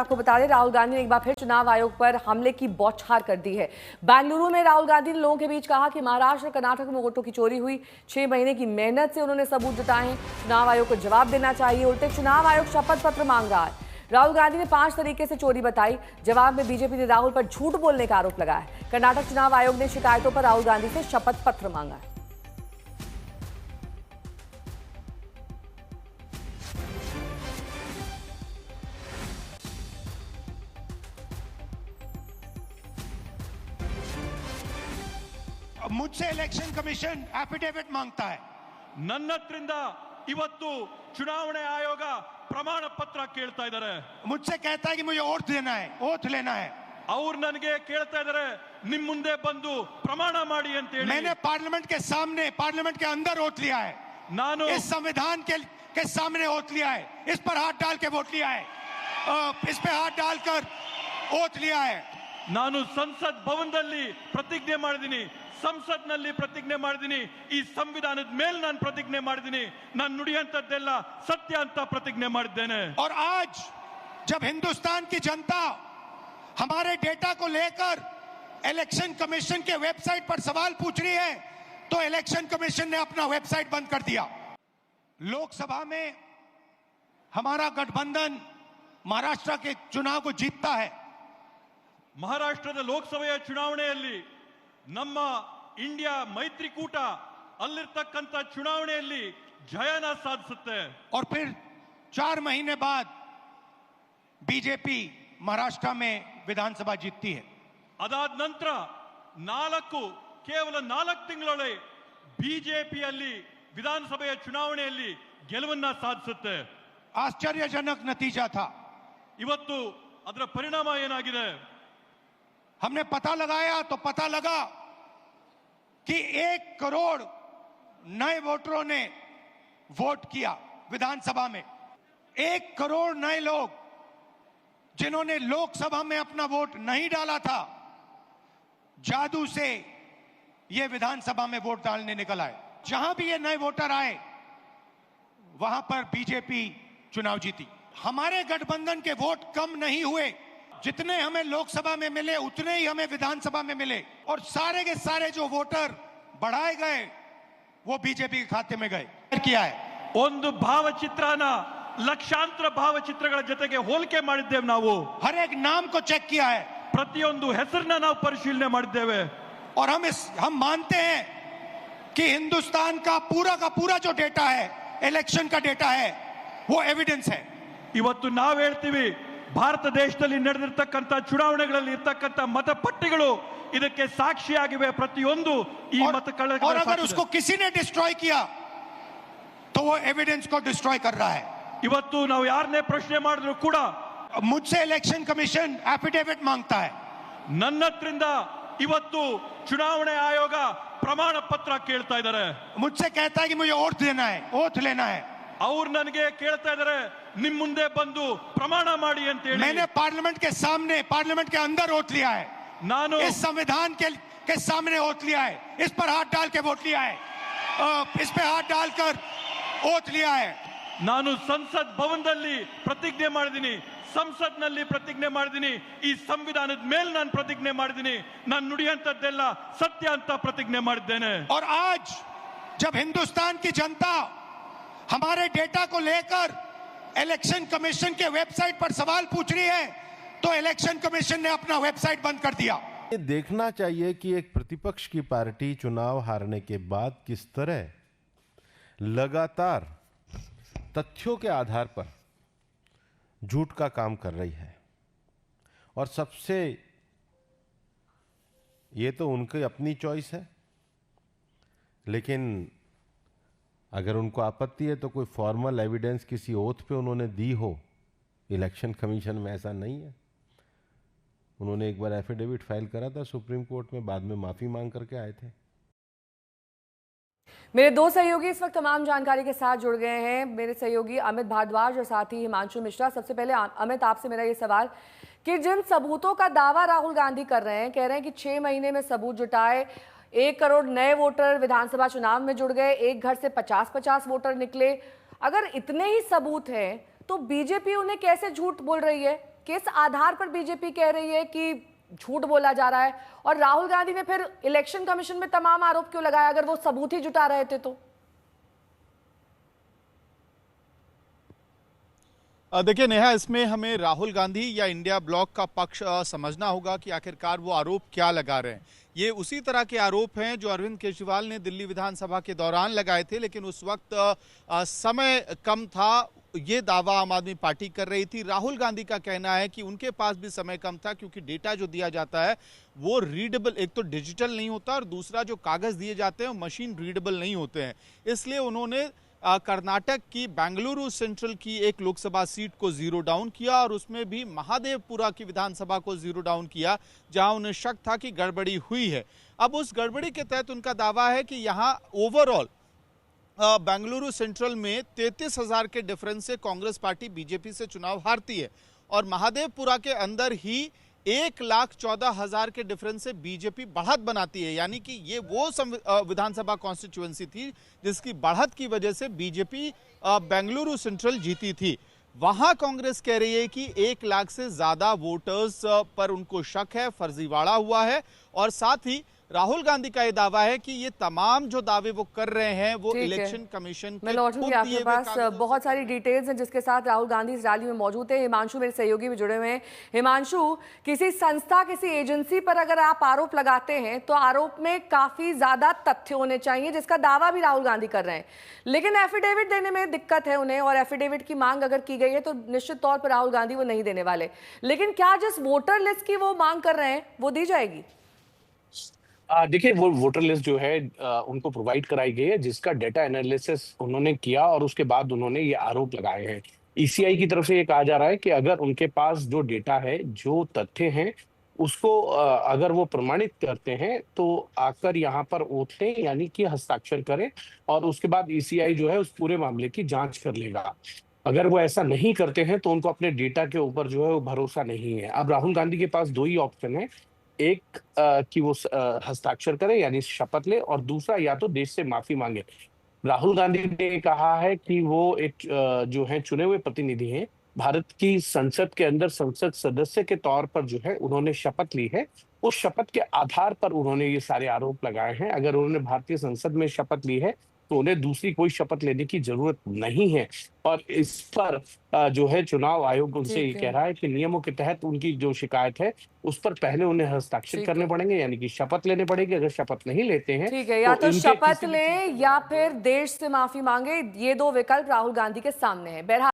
आपको बता दें, राहुल गांधी ने एक बार फिर चुनाव आयोग पर हमले की बौछार कर दी है। बेंगलुरु में राहुल गांधी ने लोगों के बीच कहा कि महाराष्ट्र और कर्नाटक में वोटों की चोरी हुई। 6 महीने की मेहनत से उन्होंने सबूत जुटाए हैं। चुनाव आयोग को जवाब देना चाहिए। उल्टे चुनाव आयोग शपथ पत्र मांग रहा है। राहुल गांधी ने 5 तरीके से चोरी बताई। जवाब में बीजेपी ने राहुल पर झूठ बोलने का आरोप लगाया। कर्नाटक चुनाव आयोग ने शिकायतों पर राहुल गांधी से शपथ पत्र मांगा है। मुझसे इलेक्शन कमीशन एफिडेविट मांगता है। ನನ್ನತ್ರಿಂದ ಇವತ್ತು ಚುನಾವಣೆ ಆಯೋಗ ಪ್ರಮಾಣ ಪತ್ರ ಕೇಳ್ತಾ ಇದ್ದಾರೆ। मुझसे कहता है कि मुझे ओथ लेना है। ಅವ್ರು ನನಗೆ ಕೇಳ್ತಾ ಇದ್ದಾರೆ ನಿಮ್ಮ ಮುಂದೆ ಬಂದು ಪ್ರಮಾಣ ಮಾಡಿ ಅಂತ ಹೇಳಿ। मैंने पार्लियामेंट के अंदर ओथ लिया है। ನಾನು इस संविधान के सामने ओथ लिया है। इस पर हाथ डाल के वोट लिया है। इस पे हाथ डालकर ओथ लिया है। ನಾನು ಸಂಸತ್ ಭವನದಲ್ಲಿ ಪ್ರತಿಜ್ಞೆ ಮಾಡಿದ್ದೀನಿ, ಸಂಸತ್ನಲ್ಲಿ ಪ್ರತಿಜ್ಞೆ ಮಾಡಿದ್ದೀನಿ, ಈ ಸಂವಿಧಾನದ ಮೇಲೆ ನಾನು ಪ್ರತಿಜ್ಞೆ ಮಾಡಿದ್ದೀನಿ, ನಾನು ನುಡಿಯಂತದ್ದೆಲ್ಲ ಸತ್ಯ ಅಂತ ಪ್ರತಿಜ್ಞೆ ಮಾಡಿದ್ದೇನೆ। और आज जब हिंदुस्तान की जनता हमारे डेटा को लेकर इलेक्शन कमीशन के वेबसाइट पर सवाल पूछ रही है, तो इलेक्शन कमीशन ने अपना वेबसाइट बंद कर दिया। लोकसभा में हमारा गठबंधन महाराष्ट्र के चुनाव को जीतता है। ಮಹಾರಾಷ್ಟ್ರದ ಲೋಕಸಭೆಯ ಚುನಾವಣೆಯಲ್ಲಿ ನಮ್ಮ ಇಂಡಿಯಾ ಮೈತ್ರಿಕೂಟ ಅಲ್ಲಿರ್ತಕ್ಕಂಥ ಚುನಾವಣೆಯಲ್ಲಿ ಜಯನ ಸಾಧಿಸುತ್ತೆ। और फिर 4 महीने बाद बीजेपी महाराष्ट्र में विधानसभा जीतती है। ಅದಾದ ನಂತರ ಕೇವಲ 4 ತಿಂಗಳೊಳಗೆ ಬಿಜೆಪಿಯಲ್ಲಿ ವಿಧಾನಸಭೆಯ ಚುನಾವಣೆಯಲ್ಲಿ ಗೆಲುವನ್ನ ಸಾಧಿಸುತ್ತೆ। आश्चर्यजनक नतीजा था। ಇವತ್ತು ಅದರ ಪರಿಣಾಮ ಏನಾಗಿದೆ? हमने पता लगाया तो पता लगा कि 1 करोड़ नए वोटरों ने वोट किया विधानसभा में। 1 करोड़ नए लोग जिन्होंने लोकसभा में अपना वोट नहीं डाला था, जादू से ये विधानसभा में वोट डालने निकल आए। जहां भी ये नए वोटर आए वहां पर बीजेपी चुनाव जीती। हमारे गठबंधन के वोट कम नहीं हुए, जितने हमें लोकसभा में मिले उतने ही हमें विधानसभा में मिले। और सारे के सारे जो वोटर बढ़ाए गए वो बीजेपी के खाते में गए। किया है ಒಂದು ಭಾವಚಿತ್ರನ ಲಕ್ಷಾಂತರ ಭಾವಚಿತ್ರಗಳ ಜೊತೆಗೆ ಹೋಲಿಕೆ ಮಾಡಿದ್ದೇವೆ ನಾವು। हर एक नाम को चेक किया है। ಪ್ರತಿಯೊಂದು ಹೆಸರನ್ನ ನಾವು ಪರಿಶೀಲನೆ ಮಾಡಿದ್ದೇವೆ। और हम मानते हैं कि हिंदुस्तान का पूरा जो डेटा है, इलेक्शन का डेटा है, वो एविडेंस है। ಇವತ್ತು ನಾವು ಹೇಳ್ತೀವಿ ಭಾರತ ದೇಶದಲ್ಲಿ ನಡೆದಿರತಕ್ಕಂತ ಚುನಾವಣೆಗಳಲ್ಲಿ ಇರತಕ್ಕಂತ ಮತಪಟ್ಟಿಗಳು ಇದಕ್ಕೆ ಸಾಕ್ಷಿಯಾಗಿವೆ। ಪ್ರತಿಯೊಂದು ಈ ಮತಗಳ और अगर उसको किसी ने डिस्ट्रॉय किया तो वो एविडेंस को डिस्ट्रॉय कर रहा है। ಇವತ್ತು ನಾವು ಯಾರನ್ನೇ ಪ್ರಶ್ನೆ ಮಾಡಿದ್ರು ಕೂಡ मुझसे इलेक्शन कमीशन एफिडेविट मांगता है। ನನ್ನತ್ರಿಂದ ಇವತ್ತು ಚುನಾವಣೆ ಆಯೋಗ ಪ್ರಮಾಣ ಪತ್ರ ಕೇಳ್ತಾ ಇದ್ದಾರೆ। मुझसे कहता है कि मुझे ओथ लेना है। ಅವ್ರು ನನಗೆ ಕೇಳ್ತಾ ಇದ್ದಾರೆ ನಿಮ್ಮ ಮುಂದೆ ಬಂದು ಪ್ರಮಾಣ ಮಾಡಿ ಅಂತ ಹೇಳಿ। मैंने पार्लियामेंट के अंदर ओथ लिया है। ನಾನು इस संविधान के सामने ओथ लिया है। इस पर हाथ डाल के वोट लिया है। इस पे हाथ डालकर ओथ लिया है। ನಾನು ಸಂಸತ್ ಭವನದಲ್ಲಿ ಪ್ರತಿಜ್ಞೆ ಮಾಡಿದ್ದೀನಿ, ಸಂಸತ್ನಲ್ಲಿ ಪ್ರತಿಜ್ಞೆ ಮಾಡಿದ್ದೀನಿ, ಈ ಸಂವಿಧಾನದ ಮೇಲೆ ನಾನು ಪ್ರತಿಜ್ಞೆ ಮಾಡಿದ್ದೀನಿ, ನಾನು ನುಡಿಯಂತದ್ದೆಲ್ಲ ಸತ್ಯ ಅಂತ ಪ್ರತಿಜ್ಞೆ ಮಾಡಿದ್ದೇನೆ। और आज जब हिंदुस्तान की जनता हमारे डेटा को लेकर इलेक्शन कमीशन के वेबसाइट पर सवाल पूछ रही है, तो इलेक्शन कमीशन ने अपना वेबसाइट बंद कर दिया। ये देखना चाहिए कि एक प्रतिपक्ष की पार्टी चुनाव हारने के बाद किस तरह लगातार तथ्यों के आधार पर झूठ का काम कर रही है। और सबसे ये तो उनकी अपनी चॉइस है, लेकिन अगर उनको आपत्ति है तो कोई फॉर्मल एविडेंस किसी ओथ पे उन्होंने दी हो। इलेक्शन कमीशन में ऐसा नहीं है। उन्होंने एक बार एफिडेविट फाइल करा था सुप्रीम कोर्ट में, बाद में माफी मांग करके आए थे। मेरे 2 सहयोगी इस वक्त तमाम जानकारी के साथ जुड़ गए हैं। मेरे सहयोगी अमित भारद्वाज और साथ ही हिमांशु मिश्रा। सबसे पहले अमित, आपसे मेरा ये सवाल कि जिन सबूतों का दावा राहुल गांधी कर रहे हैं, कह रहे हैं कि 6 महीने में सबूत जुटाए, 1 करोड़ नए वोटर विधानसभा चुनाव में जुड़ गए, एक घर से 50-50 वोटर निकले। अगर इतने ही सबूत हैं तो बीजेपी उन्हें कैसे झूठ बोल रही है? किस आधार पर बीजेपी कह रही है कि झूठ बोला जा रहा है? और राहुल गांधी ने फिर इलेक्शन कमीशन में तमाम आरोप क्यों लगाया अगर वो सबूत ही जुटा रहे थे तो? देखिए नेहा, इसमें हमें राहुल गांधी या इंडिया ब्लॉक का पक्ष समझना होगा कि आखिरकार वो आरोप क्या लगा रहे हैं। ये उसी तरह के आरोप हैं जो अरविंद केजरीवाल ने दिल्ली विधानसभा के दौरान लगाए थे, लेकिन उस वक्त समय कम था। ये दावा आम आदमी पार्टी कर रही थी। राहुल गांधी का कहना है कि उनके पास भी समय कम था, क्योंकि डेटा जो दिया जाता है वो रीडेबल, एक तो डिजिटल नहीं होता और दूसरा जो कागज दिए जाते हैं वो मशीन रीडेबल नहीं होते हैं। इसलिए उन्होंने कर्नाटक की बेंगलुरु सेंट्रल की एक लोकसभा सीट को जीरो डाउन किया और उसमें भी महादेवपुरा की विधानसभा को जीरो डाउन किया, जहां उन्हें शक था कि गड़बड़ी हुई है। अब उस गड़बड़ी के तहत उनका दावा है कि यहां ओवरऑल बेंगलुरु सेंट्रल में 33,000 के डिफरेंस से कांग्रेस पार्टी बीजेपी से चुनाव हारती है और महादेवपुरा के अंदर ही 1,14,000 के डिफरेंस से बीजेपी बढ़त बनाती है। यानी कि ये वो विधानसभा कॉन्स्टिट्यूएंसी थी जिसकी बढ़त की वजह से बीजेपी बेंगलुरु सेंट्रल जीती थी। वहां कांग्रेस कह रही है कि 1 लाख से ज्यादा वोटर्स पर उनको शक है, फर्जीवाड़ा हुआ है। और साथ ही राहुल गांधी का यह दावा है कि ये तमाम जो दावे वो कर रहे हैं वो इलेक्शन कमीशन के मैं लौटूंगी आपके पास। बहुत सारी डिटेल्स हैं जिसके साथ राहुल गांधी इस रैली में मौजूद है। हिमांशु मेरे सहयोगी भी जुड़े हुए हैं। हिमांशु, किसी संस्था, किसी एजेंसी पर अगर आप आरोप लगाते हैं तो आरोप में काफी ज्यादा तथ्य होने चाहिए, जिसका दावा भी राहुल गांधी कर रहे हैं, लेकिन एफिडेविट देने में दिक्कत है उन्हें, और एफिडेविट की मांग अगर की गई है तो निश्चित तौर पर राहुल गांधी वो नहीं देने वाले। लेकिन क्या जिस वोटर लिस्ट की वो मांग कर रहे हैं वो दी जाएगी? देखिए, वो वोटर लिस्ट जो है उनको प्रोवाइड कराई गई है, जिसका डेटा एनालिसिस उन्होंने किया और उसके बाद उन्होंने ये आरोप लगाए हैं। ईसीआई की तरफ से ये कहा जा रहा है कि अगर उनके पास जो डेटा है, जो तथ्य हैं, उसको अगर वो प्रमाणित करते हैं तो आकर यहाँ पर ओथ लें, यानी कि हस्ताक्षर करें, और उसके बाद ईसीआई जो है उस पूरे मामले की जांच कर लेगा। अगर वो ऐसा नहीं करते हैं तो उनको अपने डेटा के ऊपर जो है वो भरोसा नहीं है। अब राहुल गांधी के पास 2 ही ऑप्शन है, एक कि वो हस्ताक्षर करे यानी शपथ ले, और दूसरा या तो देश से माफी मांगे। राहुल गांधी ने कहा है कि वो एक जो है चुने हुए प्रतिनिधि हैं, भारत की संसद के अंदर संसद सदस्य के तौर पर जो है उन्होंने शपथ ली है। उस शपथ के आधार पर उन्होंने ये सारे आरोप लगाए हैं। अगर उन्होंने भारतीय संसद में शपथ ली है तो उन्हें दूसरी कोई शपथ लेने की जरूरत नहीं है। और इस पर जो है चुनाव आयोग उनसे ये कह रहा है कि नियमों के तहत उनकी जो शिकायत है उस पर पहले उन्हें हस्ताक्षर करने पड़ेंगे, यानी कि शपथ लेने पड़ेगी। अगर शपथ नहीं लेते हैं, ठीक है, या तो शपथ लें या फिर देश से माफी मांगे, ये 2 विकल्प राहुल गांधी के सामने है। बहरहाल